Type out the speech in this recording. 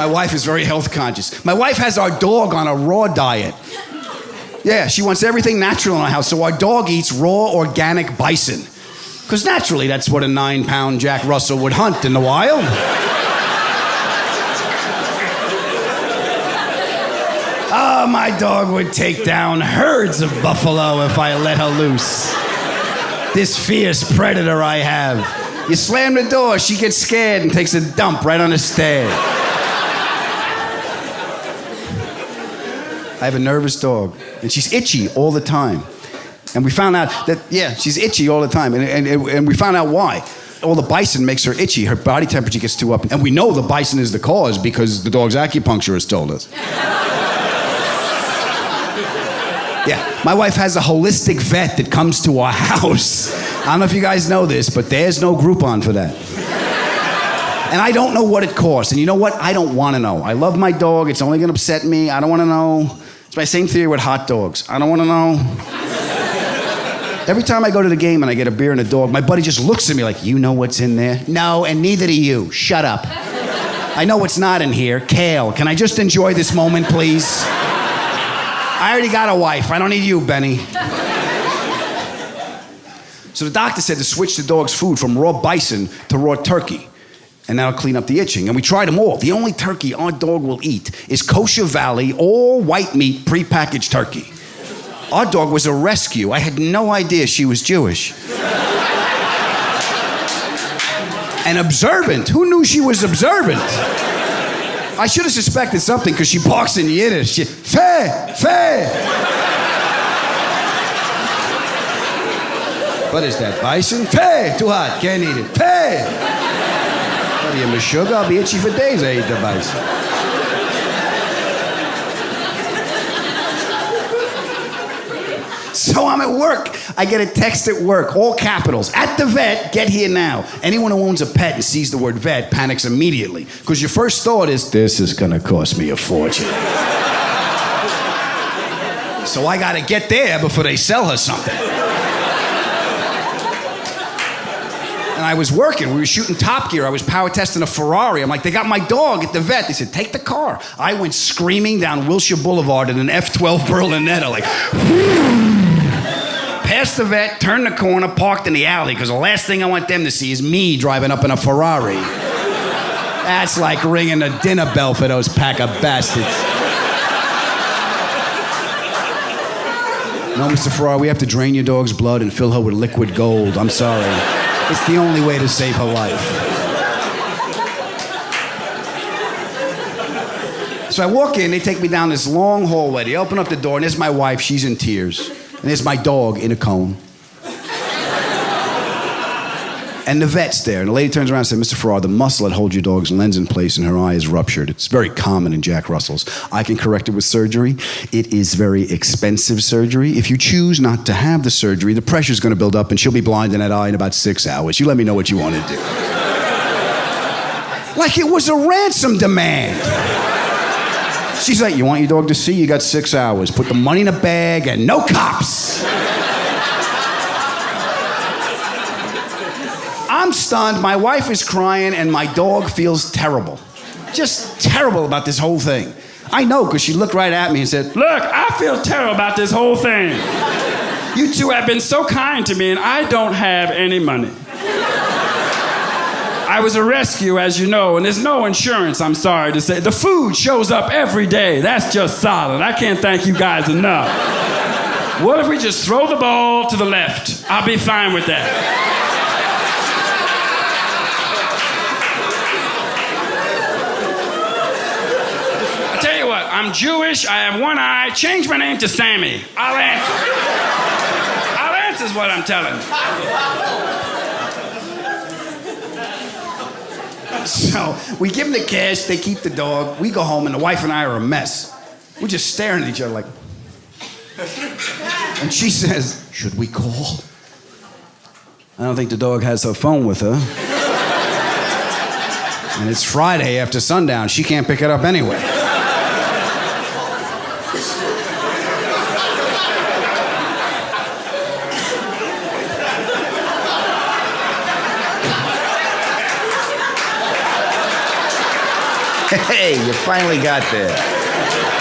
My wife is very health conscious. My wife has our dog on a raw diet. Yeah, she wants everything natural in our house, so our dog eats raw organic bison. Because naturally, that's what a 9-pound Jack Russell would hunt in the wild. Oh, my dog would take down herds of buffalo if I let her loose. This fierce predator I have. You slam the door, she gets scared and takes a dump right on the stair. I have a nervous dog, and she's itchy all the time. And we found out that, yeah, she's itchy all the time, and we found out why. All the bison makes her itchy. Her body temperature gets too up. And we know the bison is the cause because the dog's acupuncturist told us. Yeah, my wife has a holistic vet that comes to our house. I don't know if you guys know this, but there's no Groupon for that. And I don't know what it costs. And you know what? I don't want to know. I love my dog. It's only going to upset me. I don't want to know. It's my same theory with hot dogs. I don't want to know. Every time I go to the game and I get a beer and a dog, my buddy just looks at me like, you know what's in there? No, and neither do you. Shut up. I know what's not in here. Kale. Can I just enjoy this moment, please? I already got a wife. I don't need you, Benny. So the doctor said to switch the dog's food from raw bison to raw turkey. And that'll clean up the itching. And we tried them all. The only turkey our dog will eat is Kosher Valley, all white meat, prepackaged turkey. Our dog was a rescue. I had no idea she was Jewish. And observant. Who knew she was observant? I should have suspected something because she barks in Yiddish. Feh, feh. What is that, bison? Feh, too hot, can't eat it. Feh. What are you, Meshuggah? I'll be itchy for days I eat the bison. So I'm at work. I get a text at work, all capitals. At the vet, get here now. Anyone who owns a pet and sees the word vet panics immediately. Because your first thought is, this is going to cost me a fortune. So I got to get there before they sell her something. And I was working. We were shooting Top Gear. I was power testing a Ferrari. I'm like, they got my dog at the vet. They said, take the car. I went screaming down Wilshire Boulevard in an F-12 Berlinetta, like... Past the vet, turned the corner, parked in the alley, because the last thing I want them to see is me driving up in a Ferrari. That's like ringing a dinner bell for those pack of bastards. No, Mr. Ferrari, we have to drain your dog's blood and fill her with liquid gold. I'm sorry. It's the only way to save her life. So I walk in, they take me down this long hallway. They open up the door, and there's my wife. She's in tears. And there's my dog in a cone. And the vet's there. And the lady turns around and says, Mr. Ferrara, the muscle that holds your dog's lens in place in her eye is ruptured. It's very common in Jack Russells. I can correct it with surgery. It is very expensive surgery. If you choose not to have the surgery, the pressure's going to build up and she'll be blind in that eye in about 6 hours. You let me know what you want to do. Like it was a ransom demand. She's like, you want your dog to see? You got 6 hours. Put the money in a bag and no cops. I'm stunned. My wife is crying and my dog feels terrible. Just terrible about this whole thing. I know because she looked right at me and said, look, I feel terrible about this whole thing. You two have been so kind to me and I don't have any money. I was a rescue, as you know, and there's no insurance, I'm sorry to say. The food shows up every day. That's just solid. I can't thank you guys enough. What if we just throw the ball to the left? I'll be fine with that. I tell you what, I'm Jewish, I have one eye. Change my name to Sammy. I'll answer. I'll answer is what I'm telling you. So we give them the cash, they keep the dog, we go home, and the wife and I are a mess. We're just staring at each other like... And she says, should we call? I don't think the dog has her phone with her. And it's Friday after sundown, she can't pick it up anyway. Hey, you finally got there.